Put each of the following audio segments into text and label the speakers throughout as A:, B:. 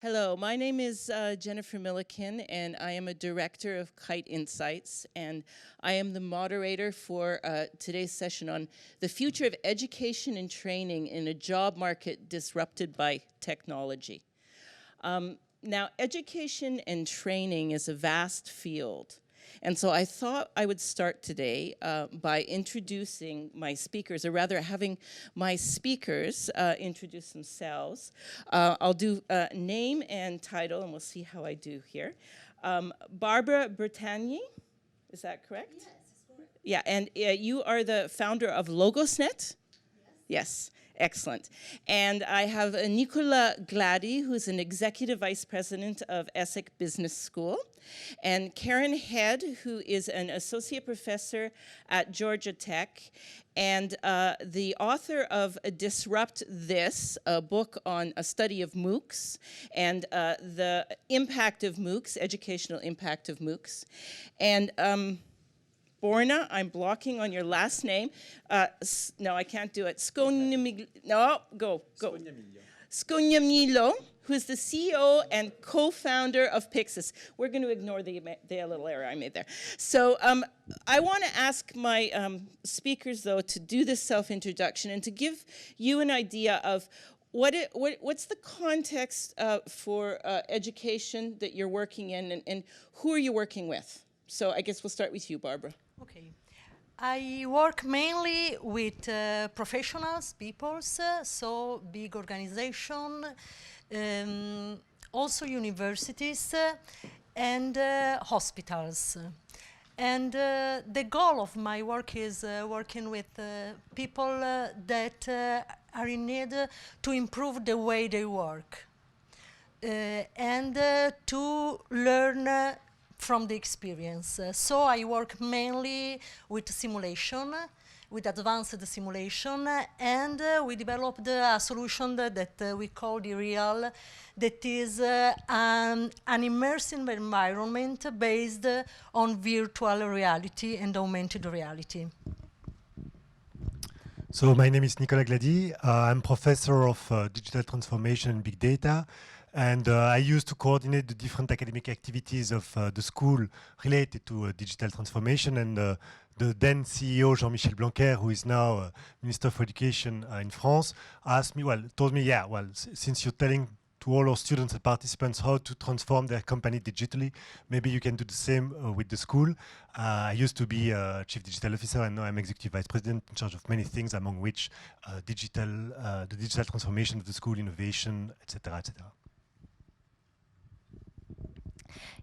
A: Hello, my name is Jennifer Milliken, and I am a director of Kite Insights, and I am the moderator for today's session on the future of education and training in a job market disrupted by technology. Now, education and training is a vast field. And so I thought I would start today by introducing my speakers, or rather having my speakers introduce themselves. I'll do name and title, and we'll see how I do here. Barbara Bertagni, is that correct?
B: Yes, it's correct.
A: Yeah, and you are the founder of LogosNet? Yes, excellent. And I have Nicolas Glady, who's an executive vice president of ESSEC Business School, and Karen Head, who is an associate professor at Georgia Tech, and the author of Disrupt This, a book on a study of MOOCs and the impact of MOOCs, educational impact of MOOCs. And Borna, I'm blocking on your last name. No, I can't do it. Scognamiglio. No, go. Scognamiglio, who is the CEO and co-founder of Pixis. We're going to ignore the little error I made there. So I want to ask my speakers, though, to do this self-introduction and to give you an idea of what's the context for education that you're working in, and who are you working with? So I guess we'll start with you, Barbara.
B: Okay. I work mainly with professionals, peoples, so big organization, also universities and hospitals. And the goal of my work is working with people that are in need to improve the way they work and to learn from the experience. So I work mainly with simulation, with advanced simulation, and we developed a solution that we call the Real, that is an immersive environment based on virtual reality and augmented reality.
C: So my name is Nicolas Glady. I'm professor of digital transformation and big data. And I used to coordinate the different academic activities of the school related to digital transformation. And the then CEO, Jean-Michel Blanquer, who is now Minister for Education in France, told me, since you're telling to all our students and participants how to transform their company digitally, maybe you can do the same with the school. I used to be Chief Digital Officer, and now I'm Executive Vice President in charge of many things, among which the digital transformation of the school, innovation, etc., etc.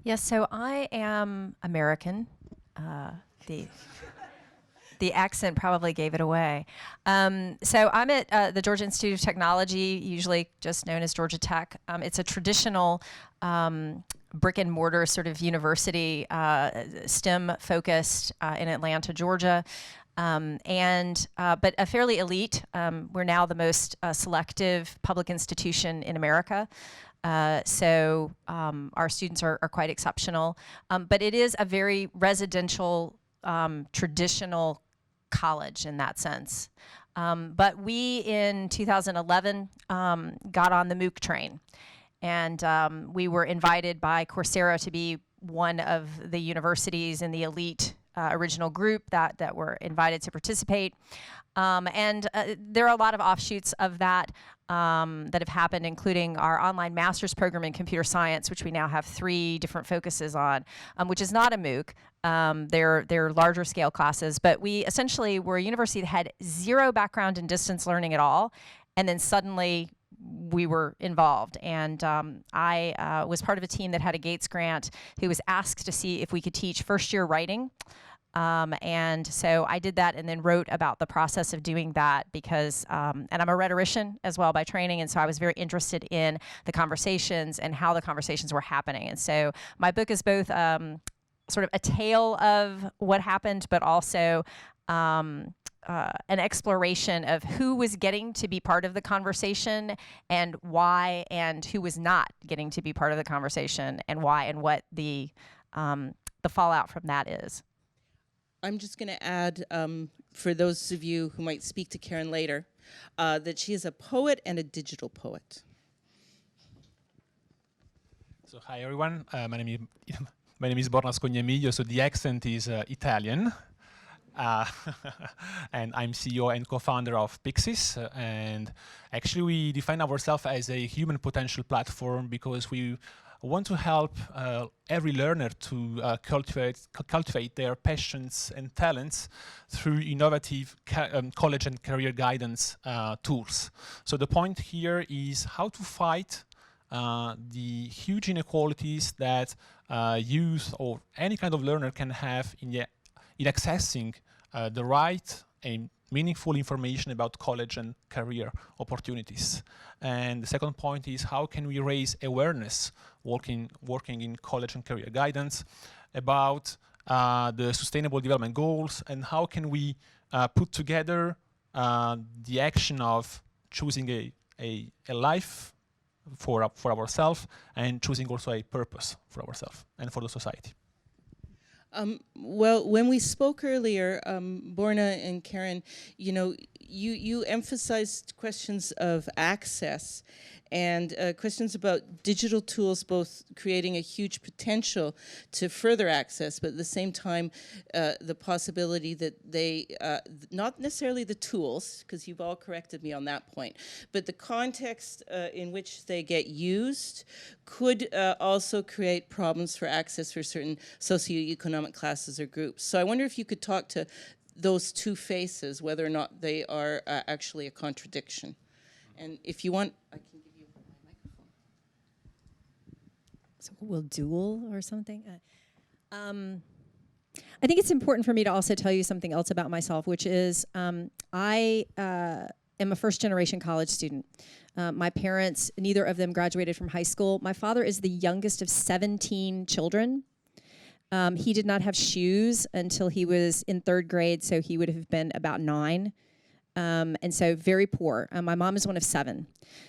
D: Yes, so I am American. The accent probably gave it away. So I'm at the Georgia Institute of Technology, usually just known as Georgia Tech. It's a traditional brick and mortar sort of university, STEM-focused in Atlanta, Georgia. But a fairly elite. We're now the most selective public institution in America. So our students are quite exceptional. But it is a very residential, traditional college in that sense. But we, in 2011, got on the MOOC train. And we were invited by Coursera to be one of the universities in the elite original group that were invited to participate. And there are a lot of offshoots of that that have happened, including our online master's program in computer science, which we now have 3 different focuses on, which is not a MOOC. They're larger scale classes, but we essentially were a university that had 0 background in distance learning at all, and then suddenly we were involved. And I was part of a team that had a Gates grant who was asked to see if we could teach first-year writing. And so I did that and then wrote about the process of doing that because, and I'm a rhetorician as well by training, and so I was very interested in the conversations and how the conversations were happening. And so my book is both sort of a tale of what happened, but also an exploration of who was getting to be part of the conversation and why, and who was not getting to be part of the conversation and why, and what the fallout from that is.
A: I'm just going to add, for those of you who might speak to Karen later, that she is a poet and a digital poet.
E: So hi everyone, my name is Borna Scognamiglio, so the accent is Italian. And I'm CEO and co-founder of Pixis, and actually we define ourselves as a human potential platform because we want to help every learner to cultivate their passions and talents through innovative college and career guidance tools. So the point here is how to fight the huge inequalities that youth or any kind of learner can have in accessing the right and meaningful information about college and career opportunities. And the second point is how can we raise awareness working in college and career guidance about the Sustainable Development Goals, and how can we put together the action of choosing a life for ourselves and choosing also a purpose for ourselves and for the society.
A: Well, when we spoke earlier, Borna and Karen, you emphasized questions of access and questions about digital tools, both creating a huge potential to further access, but at the same time, the possibility that they, not necessarily the tools, because you've all corrected me on that point, but the context in which they get used could also create problems for access for certain socioeconomic classes or groups. So I wonder if you could talk to those two faces, whether or not they are actually a contradiction. And if you want, I can give you my microphone.
F: So we'll duel or something? I think it's important for me to also tell you something else about myself, which is I am a first-generation college student. My parents, neither of them graduated from high school. My father is the youngest of 17 children. He did not have shoes until he was in 3rd grade, so he would have been about 9. And so very poor. My mom is one of 7.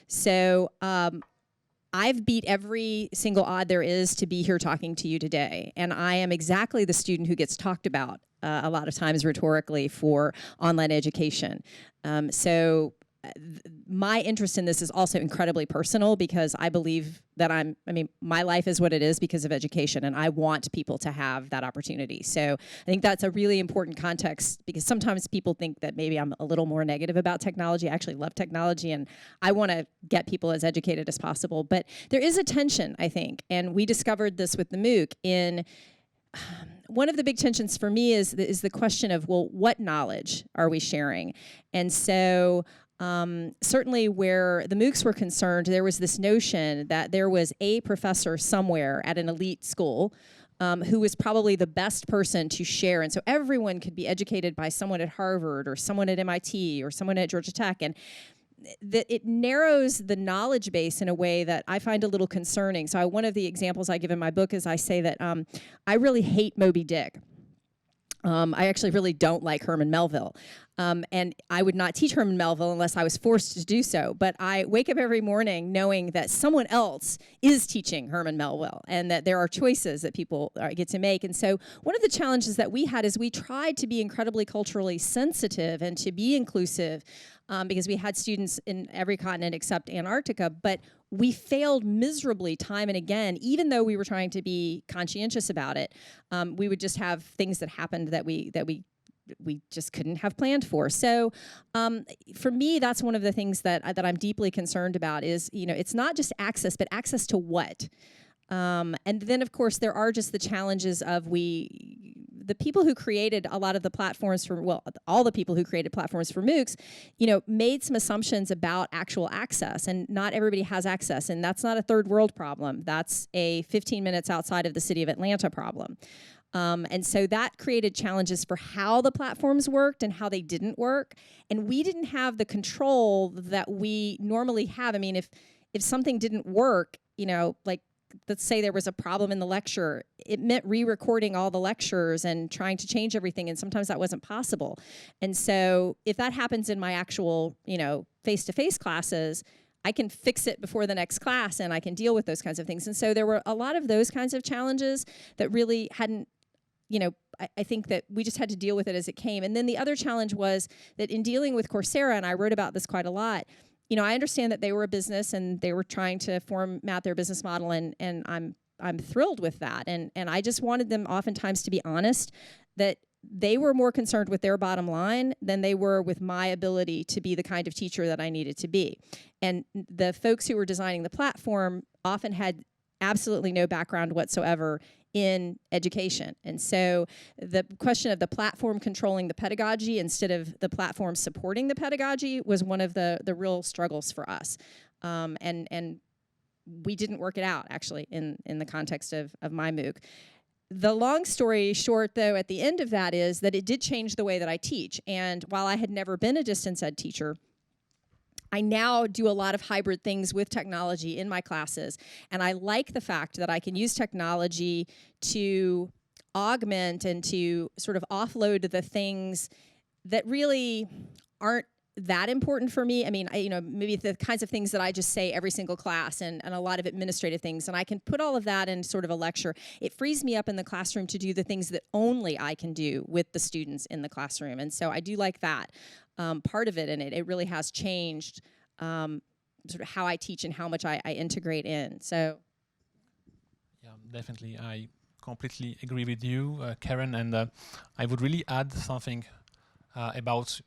F: So I've beat every single odd there is to be here talking to you today. And I am exactly the student who gets talked about a lot of times rhetorically for online education. My interest in this is also incredibly personal because I believe that my life is what it is because of education, and I want people to have that opportunity. So I think that's a really important context because sometimes people think that maybe I'm a little more negative about technology. I actually love technology, and I want to get people as educated as possible. But there is a tension, I think, and we discovered this with the MOOC in one of the big tensions for me is the question of, well, what knowledge are we sharing? And so certainly where the MOOCs were concerned, there was this notion that there was a professor somewhere at an elite school who was probably the best person to share. And so everyone could be educated by someone at Harvard or someone at MIT or someone at Georgia Tech. And it narrows the knowledge base in a way that I find a little concerning. So one of the examples I give in my book is I say that I really hate Moby Dick. I actually really don't like Herman Melville. And I would not teach Herman Melville unless I was forced to do so. But I wake up every morning knowing that someone else is teaching Herman Melville and that there are choices that people get to make. And so one of the challenges that we had is we tried to be incredibly culturally sensitive and to be inclusive because we had students in every continent except Antarctica, but we failed miserably time and again, even though we were trying to be conscientious about it. We would just have things that happened that we just couldn't have planned for. So for me, that's one of the things that I'm deeply concerned about is, it's not just access, but access to what? And then, of course, there are just the challenges of the people who created a lot of the platforms for, all the people who created platforms for MOOCs, made some assumptions about actual access, and not everybody has access, and that's not a third world problem. That's a 15 minutes outside of the city of Atlanta problem. And so that created challenges for how the platforms worked and how they didn't work. And we didn't have the control that we normally have. I mean, if something didn't work, like, let's say there was a problem in the lecture, it meant re-recording all the lectures and trying to change everything, and sometimes that wasn't possible. And so if that happens in my actual, face-to-face classes, I can fix it before the next class and I can deal with those kinds of things. And so there were a lot of those kinds of challenges that really hadn't, I think that we just had to deal with it as it came. And then the other challenge was that in dealing with Coursera, and I wrote about this quite a lot, I understand that they were a business and they were trying to format their business model, and I'm thrilled with that. And I just wanted them oftentimes to be honest that they were more concerned with their bottom line than they were with my ability to be the kind of teacher that I needed to be. And the folks who were designing the platform often had absolutely no background whatsoever in education. And so the question of the platform controlling the pedagogy instead of the platform supporting the pedagogy was one of the real struggles for us. And we didn't work it out, actually, in the context of my MOOC. The long story short, though, at the end of that is that it did change the way that I teach. And while I had never been a distance ed teacher, I now do a lot of hybrid things with technology in my classes. And I like the fact that I can use technology to augment and to sort of offload the things that really aren't that important for me. I mean, maybe the kinds of things that I just say every single class and a lot of administrative things, and I can put all of that in sort of a lecture. It frees me up in the classroom to do the things that only I can do with the students in the classroom. And so I do like that part of it, and it really has changed sort of how I teach and how much I integrate in. So,
E: yeah, definitely. I completely agree with you, Karen, and I would really add something about,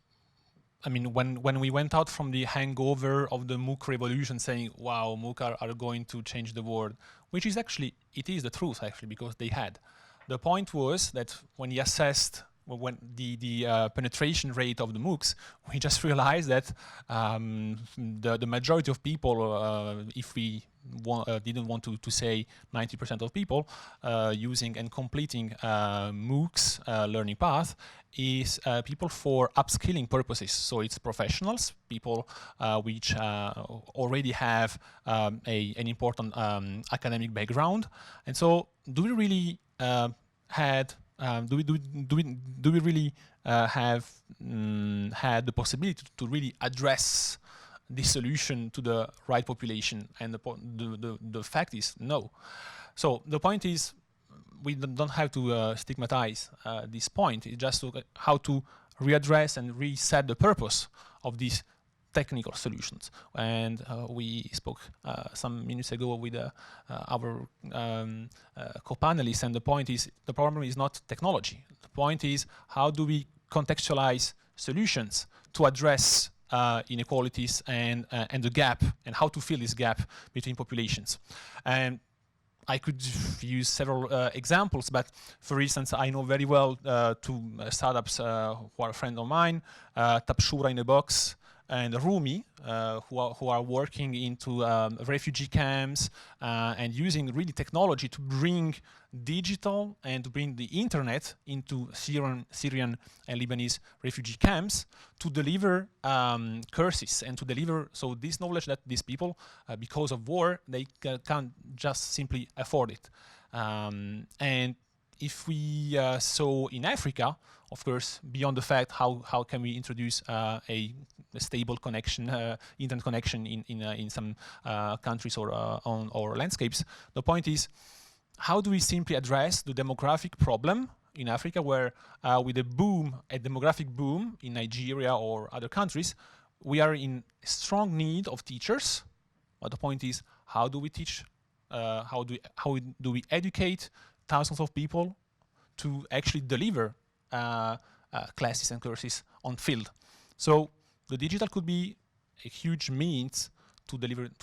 E: I mean, when we went out from the hangover of the MOOC revolution saying, wow, MOOC are going to change the world, which is actually, it is the truth actually, because they had. The point was that when he assessed when the penetration rate of the MOOCs, we just realized that the majority of people, if we didn't want to say 90% of people using and completing MOOCs learning path, is people for upskilling purposes. So it's professionals, people which already have an important academic background. And so do we really have had the possibility to really address this solution to the right population? And the fact is no. So the point is, we don't have to stigmatize this point. It's just how to readdress and reset the purpose of these technical solutions. And we spoke some minutes ago with our co-panelists, and the point is, the problem is not technology. The point is, how do we contextualize solutions to address inequalities and the gap, and how to fill this gap between populations. And I could use several examples, but for instance, I know very well two startups who are a friend of mine, Tapshura in a Box and Rumi, who are working into refugee camps and using really technology to bring digital and to bring the internet into Syrian and Lebanese refugee camps to deliver courses and to deliver so this knowledge that these people, because of war, they can't just simply afford it. And if we saw in Africa, of course, beyond the fact how can we introduce a stable connection, internet connection in some countries or landscapes, the point is, how do we simply address the demographic problem in Africa, where with a demographic boom in Nigeria or other countries, we are in strong need of teachers. But the point is, how do we teach? How do we educate thousands of people to actually deliver classes and courses on field? So the digital could be a huge means to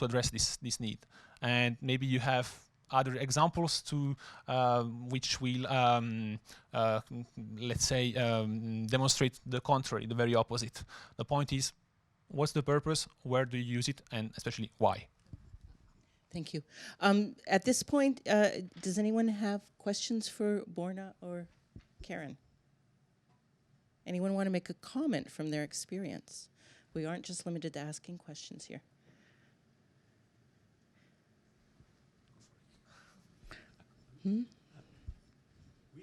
E: address this need. And maybe you have other examples to which will, let's say, demonstrate the contrary, the very opposite. The point is, what's the purpose? Where do you use it? And especially, why?
A: Thank you. At this point, does anyone have questions for Borna or Karen? Anyone want to make a comment from their experience? We aren't just limited to asking questions here. We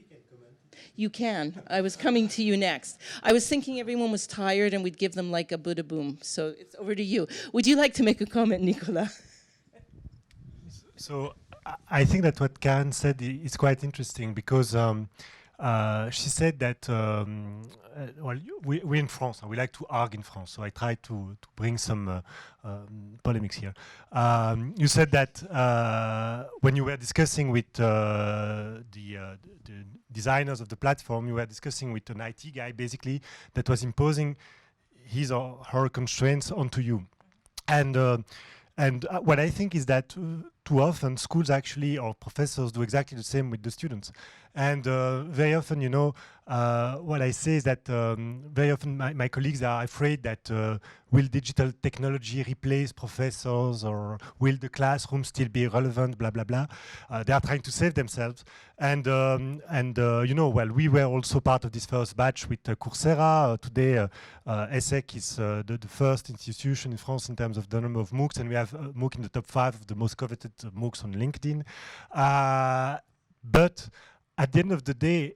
A: can comment. You can. I was coming to you next. I was thinking everyone was tired and we'd give them like a Buddha boom. So it's over to you. Would you like to make a comment, Nicolas?
C: So I think that what Karen said is quite interesting, because she said that, well, we're in France, and we like to argue in France, so I try to bring some polemics here. You said that when you were discussing with the designers of the platform, you were discussing with an IT guy, basically, that was imposing his or her constraints onto you. And what I think is that too often schools actually, or professors, do exactly the same with the students. And very often, you know, what I say is that very often my colleagues are afraid that will digital technology replace professors, or will the classroom still be relevant, blah, blah, blah. They are trying to save themselves. And you know, well, we were also part of this first batch with Coursera. Today, ESSEC is the first institution in France in terms of the number of MOOCs, and we have MOOC in the top 5 of the most coveted MOOCs on LinkedIn. But at the end of the day,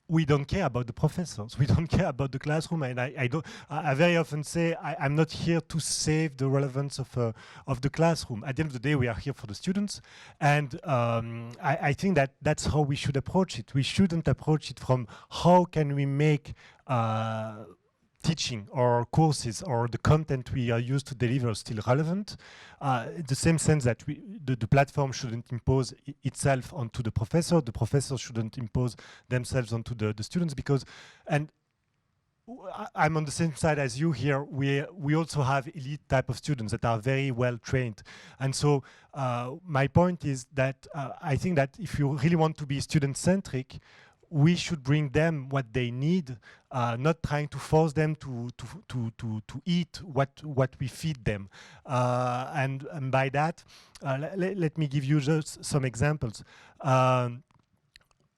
C: we don't care about the professors. We don't care about the classroom. And I very often say I'm not here to save the relevance of the classroom. At the end of the day, we are here for the students. And I think that that's how we should approach it. We shouldn't approach it from how can we make teaching or courses or the content we are used to deliver still relevant, in the same sense that the platform shouldn't impose itself onto the professor shouldn't impose themselves onto the students, because, and I'm on the same side as you here, we also have elite type of students that are very well trained. And so my point is that I think that if you really want to be student-centric, we should bring them what they need, not trying to force them to eat what we feed them. And by that, let me give you just some examples.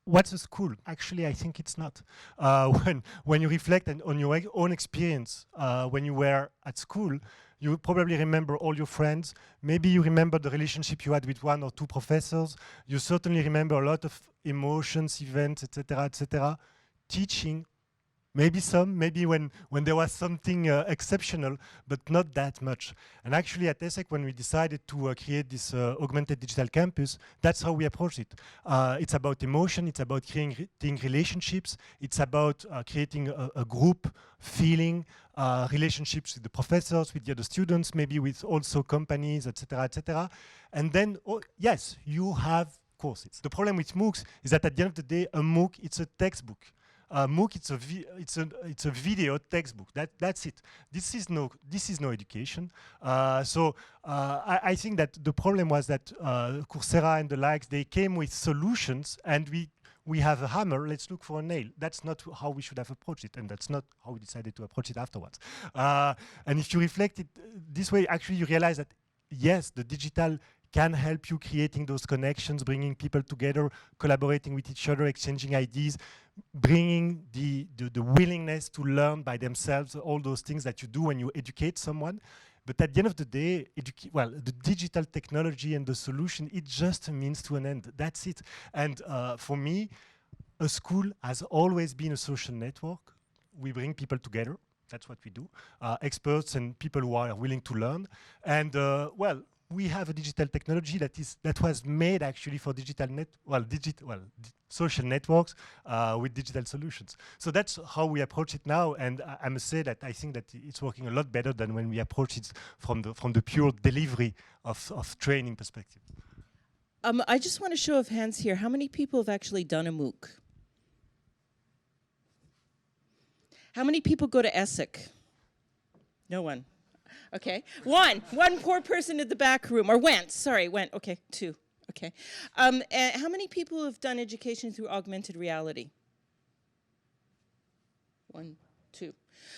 C: What's a school? Actually, I think it's not. When you reflect on your own experience when you were at school, you probably remember all your friends. Maybe you remember the relationship you had with 1 or 2 professors. You certainly remember a lot of emotions, events, etc., etc. Teaching, maybe when there was something exceptional, but not that much. And actually at ESSEC, when we decided to create this augmented digital campus, that's how we approach it. It's about emotion, it's about creating relationships, it's about creating a group feeling, relationships with the professors, with the other students, maybe with also companies, etc., etc. And then, yes, you have courses. The problem with MOOCs is that at the end of the day, a MOOC, it's a textbook. MOOC, it's a video textbook. That's it. This is no education. So I think that the problem was that Coursera and the likes, they came with solutions, and we have a hammer, let's look for a nail. That's not how we should have approached it, and that's not how we decided to approach it afterwards. And if you reflect it this way, actually you realize that yes, the digital can help you creating those connections, bringing people together, collaborating with each other, exchanging ideas, bringing the willingness to learn by themselves, all those things that you do when you educate someone. But at the end of the day, the digital technology and the solution, it just a means to an end. That's it. And for me, a school has always been a social network. We bring people together. That's what we do. Experts and people who are willing to learn. And well, we have a digital technology that was made actually for social networks with digital solutions. So that's how we approach it now, and I must say that I think that it's working a lot better than when we approach it from the pure delivery of training perspective.
A: I just want to show of hands here. How many people have actually done a MOOC? How many people go to ESSEC? No one. Okay, one poor person in the back room, or went, okay, 2, okay. And how many people have done education through augmented reality? 1, 2.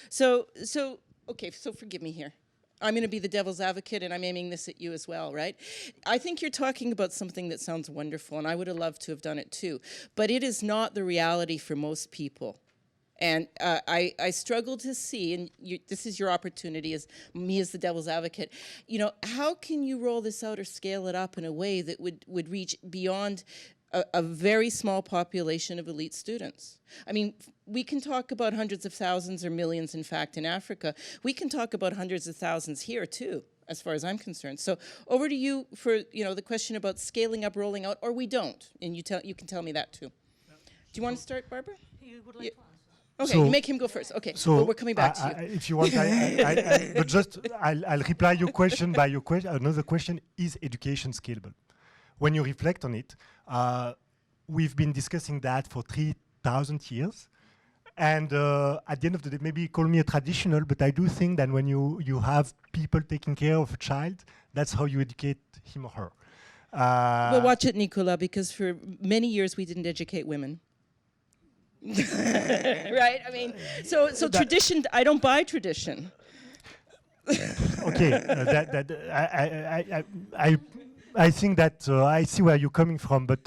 A: So forgive me here. I'm gonna be the devil's advocate, and I'm aiming this at you as well, right? I think you're talking about something that sounds wonderful, and I would have loved to have done it too, but it is not the reality for most people. And I struggle to see, and this is your opportunity as me as the devil's advocate, you know, how can you roll this out or scale it up in a way that would reach beyond a very small population of elite students? I mean, we can talk about hundreds of thousands or millions, in fact, in Africa. We can talk about hundreds of thousands here, too, as far as I'm concerned. So over to you for, you know, the question about scaling up, rolling out, or we don't, and you can tell me that, too. Do you want to start, Barbara?
B: You would
A: Yeah.
B: like to answer?
A: Okay,
C: So-
A: you make him go first. Okay,
C: So
A: well, we're coming back to you.
C: if you want, but just I'll reply your question by your question. Another question: is education scalable? When you reflect on it, we've been discussing that for 3,000 years, and at the end of the day, maybe call me a traditional, but I do think that when you have people taking care of a child, that's how you educate him or her.
A: Well, watch it, Nicolas, because for many years we didn't educate women. Right? I mean, so tradition, I don't buy tradition.
C: Okay, I think that I see where you're coming from, but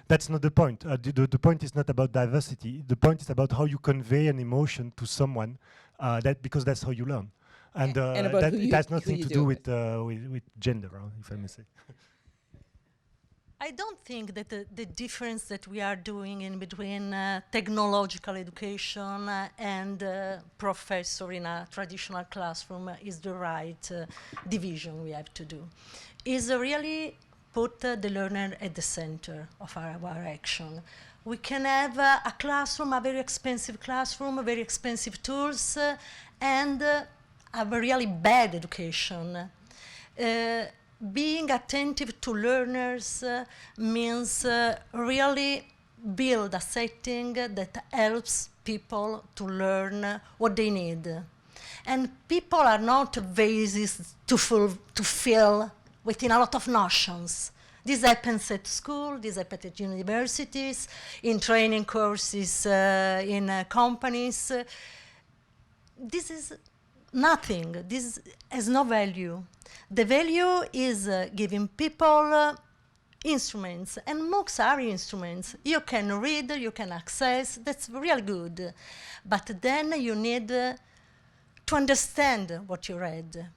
C: that's not the point. The point is not about diversity. The point is about how you convey an emotion to someone, because that's how you learn. And
A: about
C: that
A: who
C: it
A: you-
C: has
A: who
C: nothing
A: you
C: to
A: do
C: do
A: it
C: with gender, if I may say.
B: I don't think that the difference that we are doing in between technological education and professor in a traditional classroom is the right division we have to do. Is really put the learner at the center of our action. We can have a classroom, a very expensive classroom, very expensive tools, and have a really bad education. Being attentive to learners means really build a setting that helps people to learn what they need. And people are not vases to fill within a lot of notions. This happens at school, this happens at universities, in training courses, in companies. This is nothing. This has no value. The value is giving people instruments, and MOOCs are instruments. You can read, you can access, that's really good. But then you need to understand what you read,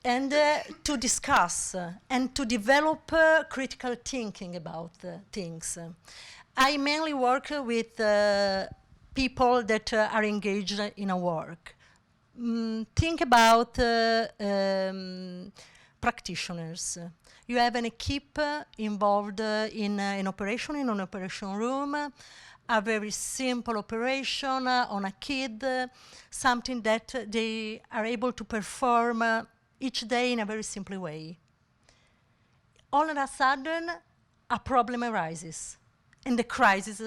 B: and to discuss, and to develop critical thinking about things. I mainly work with people that are engaged in a work. Think about practitioners. You have an equipe involved in an operation, in an operation room, a very simple operation on a kid, something that they are able to perform each day in a very simple way. All of a sudden, a problem arises, and the crisis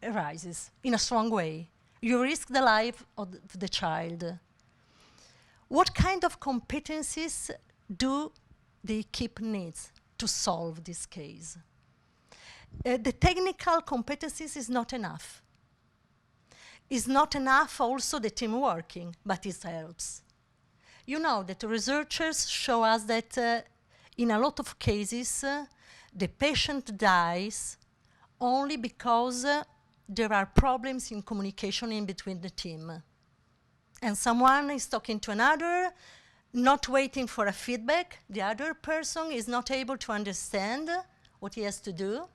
B: arises in a strong way. You risk the life of the child. What kind of competencies do the equipe needs to solve this case? The technical competencies is not enough. It's not enough also the team working, but it helps. You know that researchers show us that in a lot of cases, the patient dies only because there are problems in communication in between the team. And someone is talking to another, not waiting for a feedback. The other person is not able to understand what he has to do,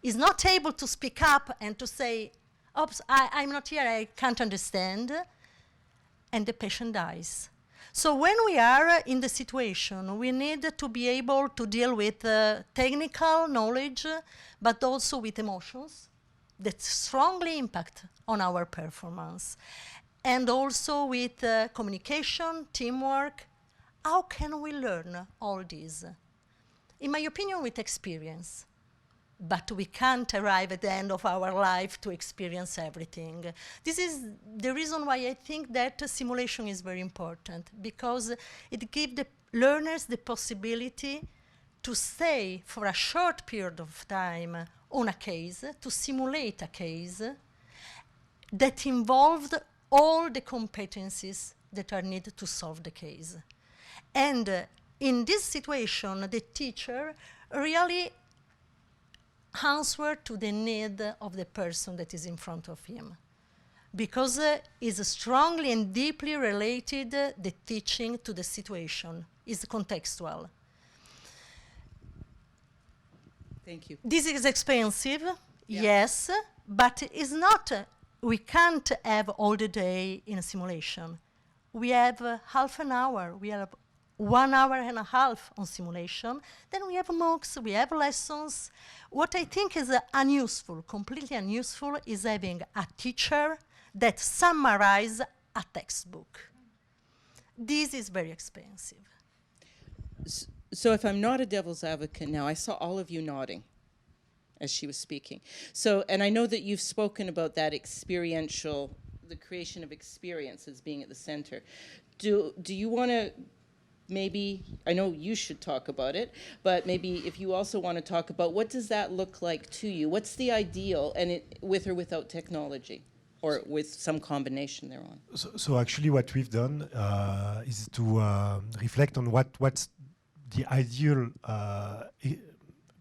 B: is not able to speak up and to say, oops, I'm not here, I can't understand, and the patient dies. So when we are in the situation, we need to be able to deal with technical knowledge, but also with emotions that strongly impact on our performance. And also with communication, teamwork. How can we learn all this? In my opinion, with experience. But we can't arrive at the end of our life to experience everything. This is the reason why I think that simulation is very important, because it gives the learners the possibility to stay for a short period of time on a case, to simulate a case that involved all the competencies that are needed to solve the case. And in this situation, the teacher really answers to the need of the person that is in front of him, because it's strongly and deeply related, the teaching to the situation, is contextual.
A: Thank you.
B: This is expensive, yes, but it's not, we can't have all the day in a simulation. We have half an hour, we have 1 hour and a half on simulation. Then we have MOOCs, we have lessons. What I think is unuseful, completely unuseful, is having a teacher that summarizes a textbook. This is very expensive.
A: So if I'm not a devil's advocate now, I saw all of you nodding as she was speaking. So, and I know that you've spoken about that experiential, the creation of experience as being at the center. Do you want to maybe, I know you should talk about it, but maybe if you also want to talk about what does that look like to you? What's the ideal, and it, with or without technology? Or with some combination thereon.
C: So actually what we've done is to reflect on what's the ideal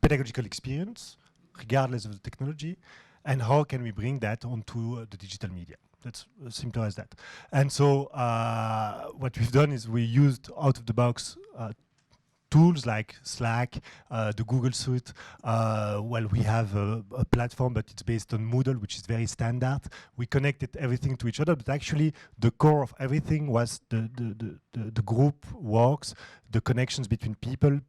C: pedagogical experience, regardless of the technology, and how can we bring that onto the digital media. That's as simple as that. And so what we've done is we used out-of-the-box tools like Slack, the Google Suite. Well, we have a platform, but it's based on Moodle, which is very standard. We connected everything to each other, but actually the core of everything was the group works, the connections between people,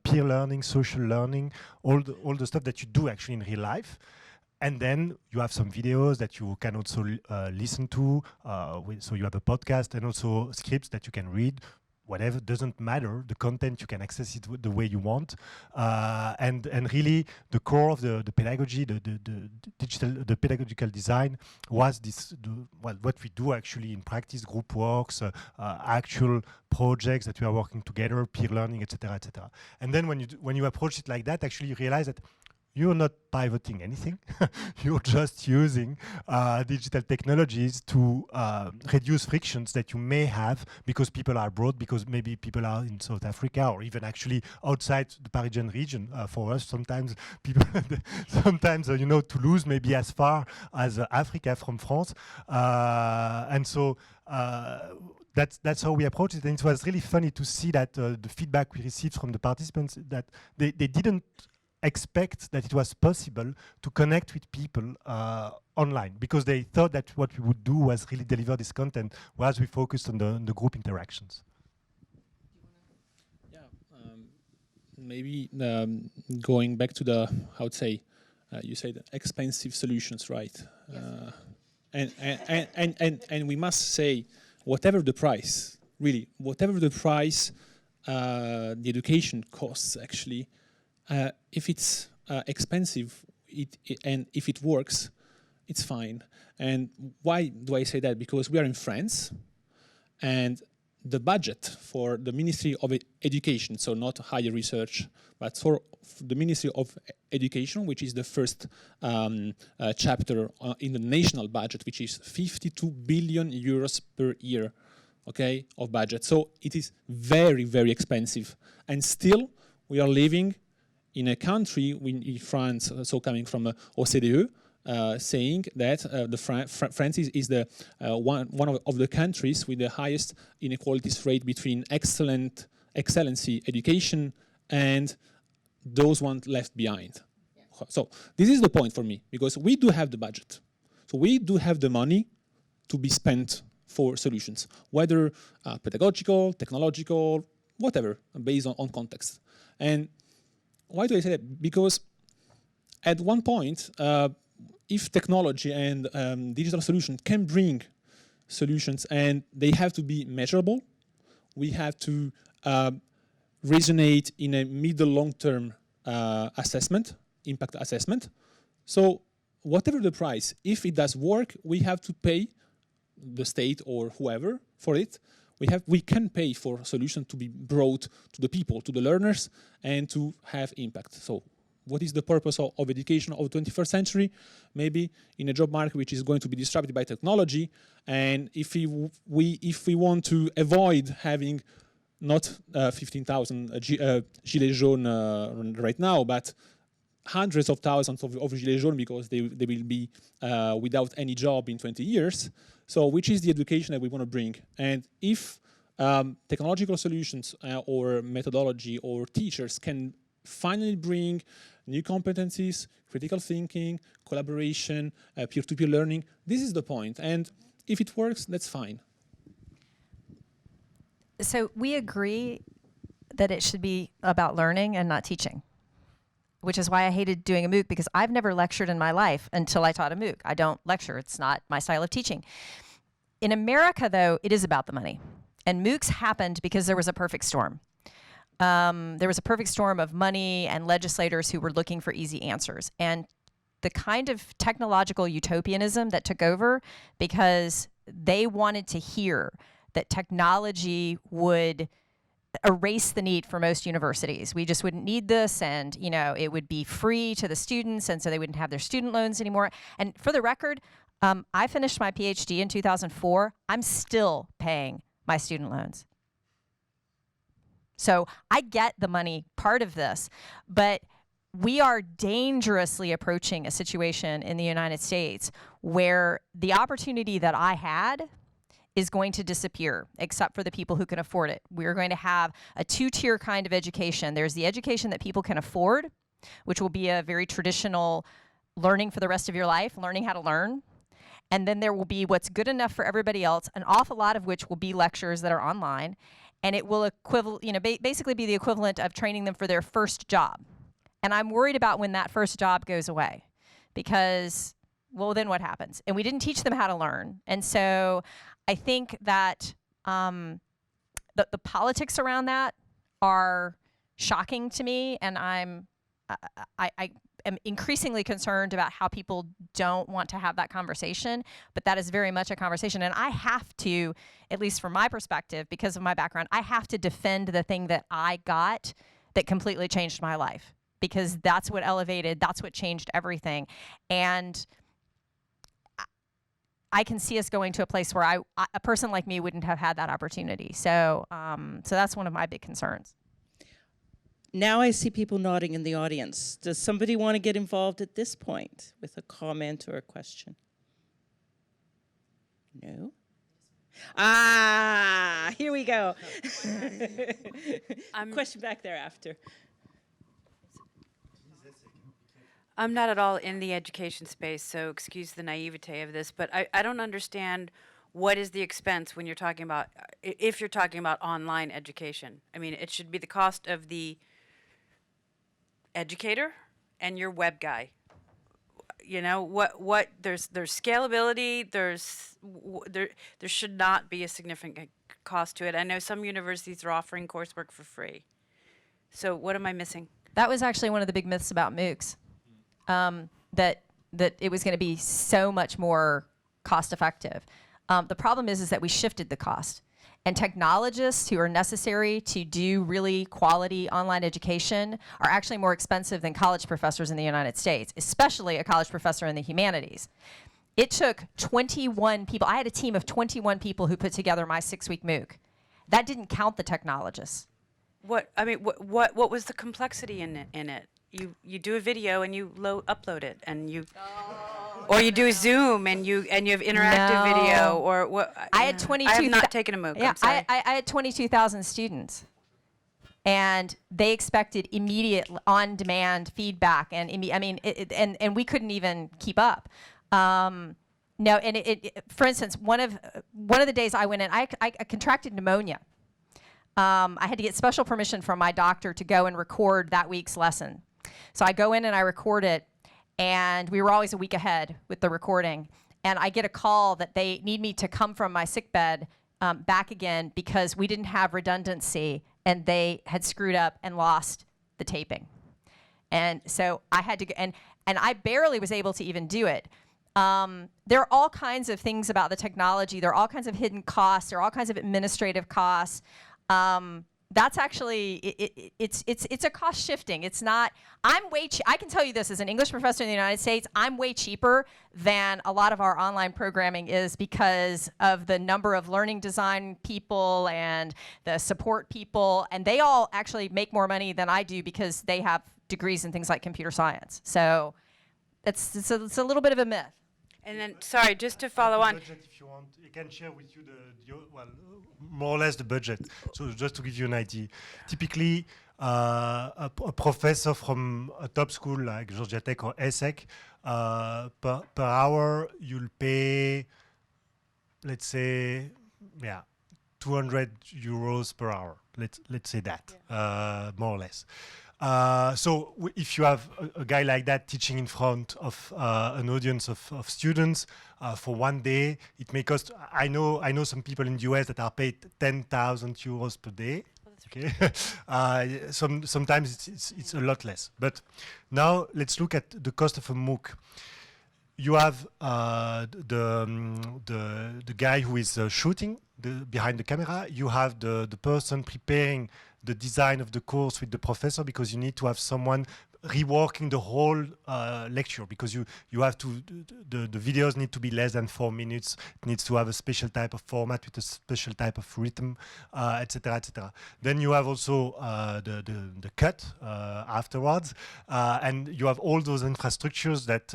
C: peer learning, social learning, all the stuff that you do actually in real life. And then you have some videos that you can also listen to. So you have a podcast and also scripts that you can read. Whatever, doesn't matter. The content, you can access it the way you want. And really, the core of the pedagogy, the pedagogical design was this, what we do actually in practice, group works, actual projects that we are working together, peer learning, etc., etc. And then when you approach it like that, actually you realize that you're not pivoting anything. You're just using digital technologies to reduce frictions that you may have because people are abroad, because maybe people are in South Africa or even actually outside the Parisian region. For us, sometimes people, sometimes Toulouse may be as far as Africa from France, and so. That's how we approach it, and it was really funny to see that the feedback we received from the participants, that they didn't expect that it was possible to connect with people online, because they thought that what we would do was really deliver this content, whereas we focused on the group interactions.
E: Yeah, maybe going back to the, how to say, you said expensive solutions, right? Yes. And we must say, whatever the price, really, whatever the price, the education costs actually. If it's expensive and if it works, it's fine. And why do I say that? Because we are in France, and the budget for the Ministry of Education, so not higher research, but for the Ministry of Education, which is the first chapter in the national budget, which is 52 billion euros per year, okay, of budget. So it is very, very expensive. And still, we are living in a country, in France, so coming from OCDE, saying that France is the one of the countries with the highest inequalities rate between excellency education and those ones left behind. Yeah. So this is the point for me, because we do have the budget. So we do have the money to be spent for solutions, whether pedagogical, technological, whatever, based on context. And why do I say that? Because at one point, if technology and digital solutions can bring solutions and they have to be measurable, we have to resonate in a middle long-term assessment, impact assessment. So whatever the price, if it does work, we have to pay the state or whoever for it. We can pay for a solution to be brought to the people, to the learners, and to have impact. So what is the purpose of education of the 21st century? Maybe in a job market which is going to be disrupted by technology, and if we want to avoid having not 15,000 gilets jaunes right now, but hundreds of thousands of gilets jaunes, because they will be without any job in 20 years. So which is the education that we want to bring? And if technological solutions or methodology or teachers can finally bring new competencies, critical thinking, collaboration, peer-to-peer learning, this is the point. And if it works, that's fine.
D: So we agree that it should be about learning and not teaching, which is why I hated doing a MOOC, because I've never lectured in my life until I taught a MOOC. I don't lecture. It's not my style of teaching. In America, though, it is about the money. And MOOCs happened because there was a perfect storm. There was a perfect storm of money and legislators who were looking for easy answers. And the kind of technological utopianism that took over, because they wanted to hear that technology would erase the need for most universities. We just wouldn't need this, and it would be free to the students, and so they wouldn't have their student loans anymore. And for the record, I finished my PhD in 2004. I'm still paying my student loans. So I get the money part of this, but we are dangerously approaching a situation in the United States where the opportunity that I had is going to disappear, except for the people who can afford it. We're going to have a two-tier kind of education. There's the education that people can afford, which will be a very traditional learning for the rest of your life, learning how to learn. And then there will be what's good enough for everybody else, an awful lot of which will be lectures that are online. And it will basically be the equivalent of training them for their first job. And I'm worried about when that first job goes away, because, well, then what happens? And we didn't teach them how to learn. And so I think that the politics around that are shocking to me, and I am increasingly concerned about how people don't want to have that conversation, but that is very much a conversation. And I have to, at least from my perspective, because of my background, I have to defend the thing that I got that completely changed my life, because that's what elevated, that's what changed everything. And I can see us going to a place where a person like me wouldn't have had that opportunity. So, so that's one of my big concerns.
A: Now I see people nodding in the audience. Does somebody want to get involved at this point with a comment or a question? No? Ah, here we go. Question back there after.
G: I'm not at all in the education space, so excuse the naivete of this, but I don't understand what is the expense when you're talking about, if you're talking about online education. I mean, it should be the cost of the educator and your web guy. You know, there's scalability, there should not be a significant cost to it. I know some universities are offering coursework for free. So what am I missing?
D: That was actually one of the big myths about MOOCs. That it was going to be so much more cost effective. The problem is that we shifted the cost. And technologists who are necessary to do really quality online education are actually more expensive than college professors in the United States, especially a college professor in the humanities. It took 21 people. I had a team of 21 people who put together my 6-week MOOC. That didn't count the technologists.
G: What was the complexity in it? You do a video and you upload it, and or you do a Zoom and you have interactive video, or what?
D: I had 22.
G: I have not taken a MOOC.
D: Yeah,
G: I'm sorry.
D: I had 22,000 students, and they expected immediate, on-demand feedback, and and we couldn't even keep up. No, and for instance, one of the days I went in, I contracted pneumonia. I had to get special permission from my doctor to go and record that week's lesson. So I go in and I record it, and we were always a week ahead with the recording. And I get a call that they need me to come from my sickbed back again because we didn't have redundancy, and they had screwed up and lost the taping. And so I had to go, and I barely was able to even do it. There are all kinds of things about the technology. There are all kinds of hidden costs. There are all kinds of administrative costs. That's actually, it's a cost shifting. It's not, I can tell you this, as an English professor in the United States, I'm way cheaper than a lot of our online programming is because of the number of learning design people and the support people, and they all actually make more money than I do because they have degrees in things like computer science. So it's a little bit of a myth.
G: And then, sorry, just to follow on.
C: Budget, if you want, I can share with you more or less the budget. So just to give you an idea, typically a professor from a top school like Georgia Tech or ESSEC, per hour you'll pay, let's say, 200 euros per hour. Let's say that, more or less. So if you have a guy like that teaching in front of an audience of students for one day, it may cost. I know some people in the US that are paid 10,000 euros per day. Okay, sometimes it's a lot less. But now let's look at the cost of a MOOC. You have the guy who is shooting behind the camera. You have the person preparing the design of the course with the professor, because you need to have someone reworking the whole lecture, because you have to, the videos need to be less than 4 minutes. It needs to have a special type of format with a special type of rhythm, etc., etc. Then you have also the cut afterwards, and you have all those infrastructures that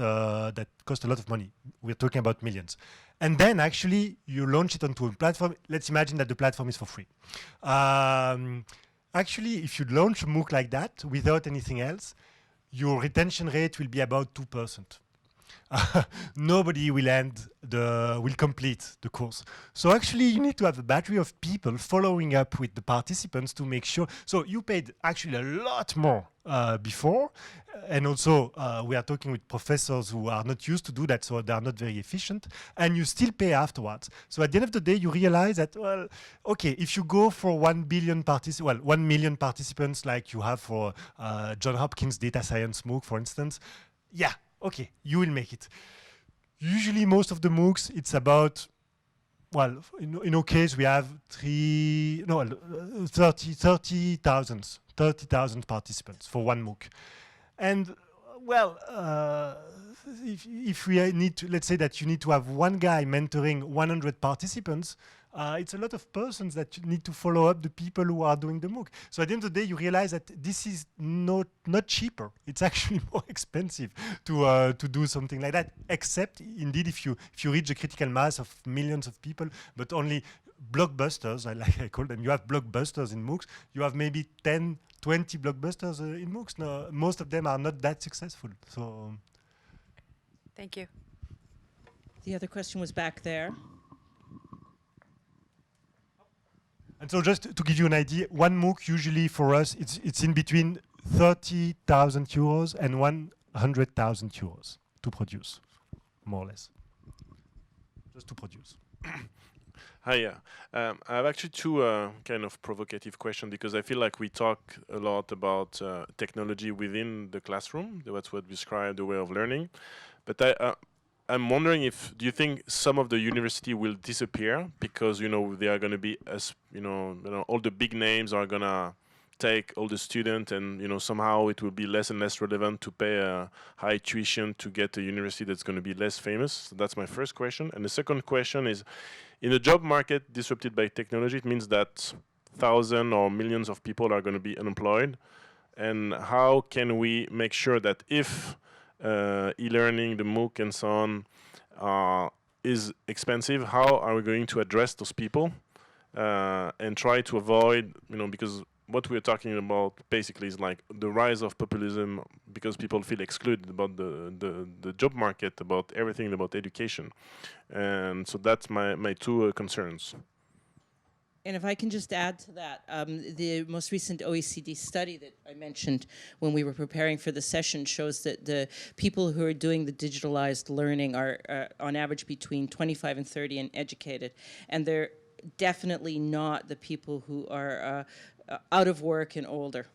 C: cost a lot of money. We're talking about millions. And then actually you launch it onto a platform. Let's imagine that the platform is for free. Actually, if you launch a MOOC like that without anything else, your retention rate will be about 2%. Nobody will complete the course. So actually, you need to have a battery of people following up with the participants to make sure. So you paid actually a lot more before. And also, we are talking with professors who are not used to do that, so they are not very efficient. And you still pay afterwards. So at the end of the day, you realize that, well, okay, if you go for 1 million participants like you have for Johns Hopkins Data Science MOOC, for instance, yeah, okay, you will make it. Usually, most of the MOOCs, it's about, well, in our case, we have 30,000 participants for one MOOC. And, well, if we need to, let's say that you need to have one guy mentoring 100 participants, it's a lot of persons that you need to follow up the people who are doing the MOOC. So at the end of the day, you realize that this is not cheaper. It's actually more expensive to do something like that, except indeed if you reach a critical mass of millions of people, but only blockbusters, I call them. You have blockbusters in MOOCs. You have maybe 10, 20 blockbusters in MOOCs. No, most of them are not that successful. So,
G: Thank you.
A: The other question was back there.
C: and so just to give you an idea, one MOOC usually for us, it's in between 30,000 euros and 100,000 euros to produce, more or less. Just to produce.
H: Hi, yeah. I have actually two kind of provocative questions, because I feel like we talk a lot about technology within the classroom. That's what describes the way of learning. But I'm wondering do you think some of the university will disappear because, they are going to be, as all the big names are going to take all the students, and, somehow it will be less and less relevant to pay a high tuition to get a university that's going to be less famous. So that's my first question. And the second question is, in a job market disrupted by technology, it means that thousands or millions of people are going to be unemployed. And how can we make sure that if e-learning, the MOOC and so on is expensive, how are we going to address those people and try to avoid, because what we're talking about basically is like the rise of populism because people feel excluded about the job market, about everything about education. And so that's my two concerns.
A: And if I can just add to that, the most recent OECD study that I mentioned when we were preparing for the session shows that the people who are doing the digitalized learning are on average between 25 and 30 and educated. And they're definitely not the people who are out of work and older.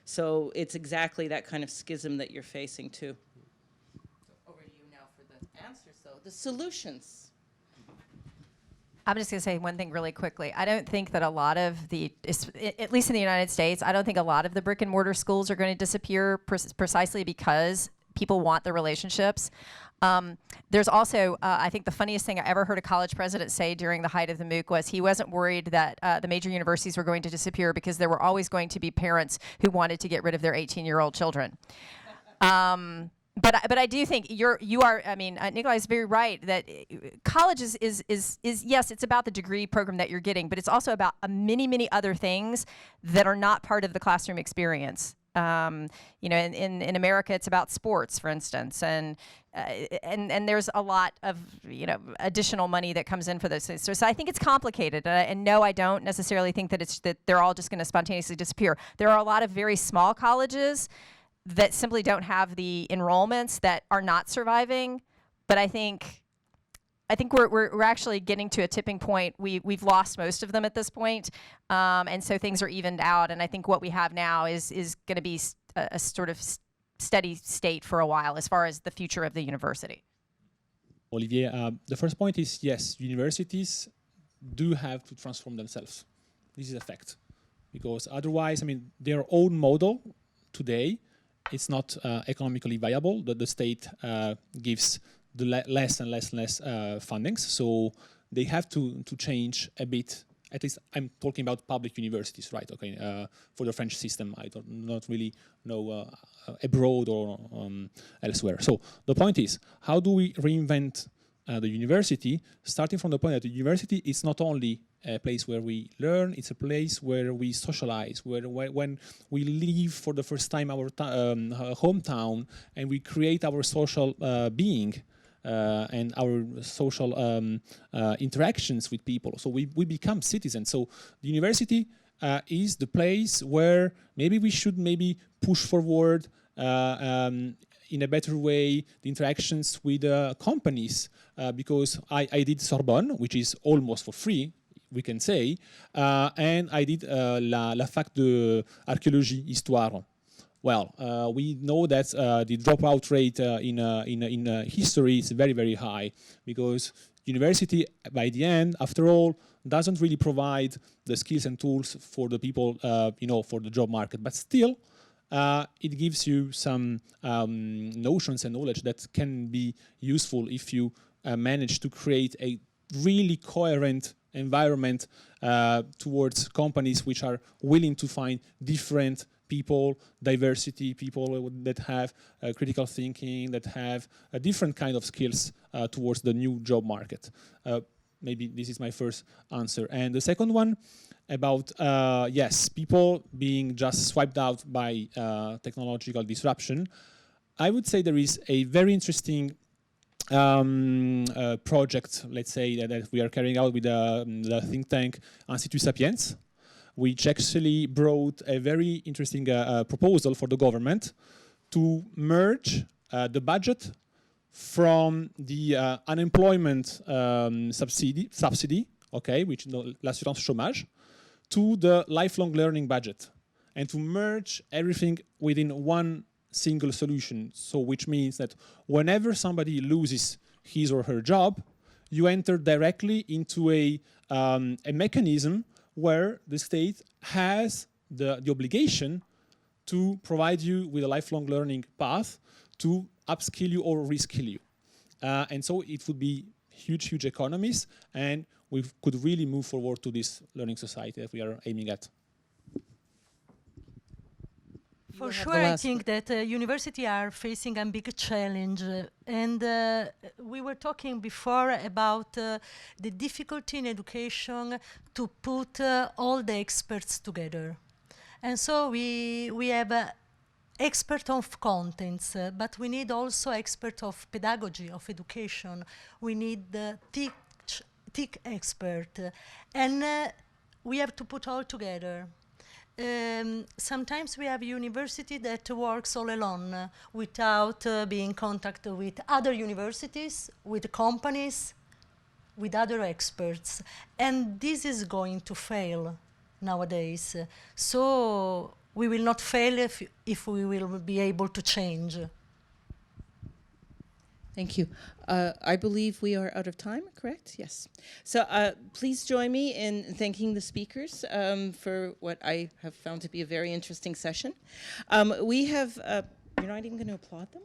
A: So it's exactly that kind of schism that you're facing too. Over to you now for the answers though. The solutions.
D: I'm just going to say one thing really quickly. I don't think that a lot of at least in the United States, I don't think a lot of the brick and mortar schools are going to disappear precisely because people want the relationships. There's also, I think the funniest thing I ever heard a college president say during the height of the MOOC was he wasn't worried that the major universities were going to disappear because there were always going to be parents who wanted to get rid of their 18-year-old children. But I do think Nicolas is very right that college is yes, it's about the degree program that you're getting, but it's also about many other things that are not part of the classroom experience. You know, in America, it's about sports, for instance, and there's a lot of, you know, additional money that comes in for those things. So I think it's complicated, and no, I don't necessarily think that they're all just going to spontaneously disappear. There are a lot of very small colleges that simply don't have the enrollments that are not surviving, but I think we're actually getting to a tipping point. We've lost most of them at this point, and so things are evened out. And I think what we have now is going to be a sort of steady state for a while as far as the future of the university.
I: Olivier, the first point is yes, universities do have to transform themselves. This is a fact, because otherwise, I mean, their own model today, it's not economically viable. That the state gives the less and less fundings, so they have to change a bit. At least I'm talking about public universities, right? Okay, for the French system, I not really know abroad or elsewhere. So the point is, how do we reinvent the university, starting from the point that the university is not only a place where we learn, it's a place where we socialize, where when we leave for the first time our hometown and we create our social being, and our social interactions with people. So we become citizens. So the university is the place where maybe we should push forward in a better way the interactions with companies, because I did Sorbonne, which is almost for free, we can say, and I did la fac de archéologie, histoire. Well, we know that the dropout rate in history is very, very high, because university, by the end, after all, doesn't really provide the skills and tools for the people, you know, for the job market. But still, it gives you some notions and knowledge that can be useful if you manage to create a really coherent environment towards companies which are willing to find different people, diversity, people that have critical thinking, that have a different kind of skills towards the new job market. Maybe this is my first answer. And the second one about, yes, people being just swiped out by technological disruption. I would say there is a very interesting project, let's say, that we are carrying out with the think tank Institut Sapiens, which actually brought a very interesting proposal for the government to merge the budget from the unemployment subsidy, okay, which is l'assurance chômage, to the lifelong learning budget, and to merge everything within one single solution. So which means that whenever somebody loses his or her job, you enter directly into a mechanism where the state has the obligation to provide you with a lifelong learning path to upskill you or reskill you. And so it would be huge economies, and we could really move forward to this learning society that we are aiming at.
B: For sure, I think that universities are facing a big challenge. And we were talking before about the difficulty in education to put all the experts together. And so we have expert of contents, but we need also expert of pedagogy, of education. We need the TIC expert. And we have to put all together. Sometimes we have university that works all alone without being in contact with other universities, with companies, with other experts. And this is going to fail nowadays. So we will not fail if we will be able to change.
A: Thank you. I believe we are out of time, correct? Yes. So please join me in thanking the speakers for what I have found to be a very interesting session. We have, you're not even going to applaud them?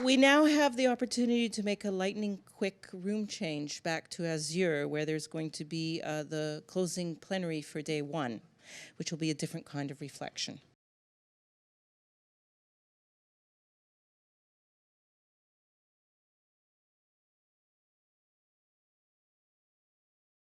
A: We now have the opportunity to make a lightning quick room change back to Azure, where there's going to be the closing plenary for day one, which will be a different kind of reflection.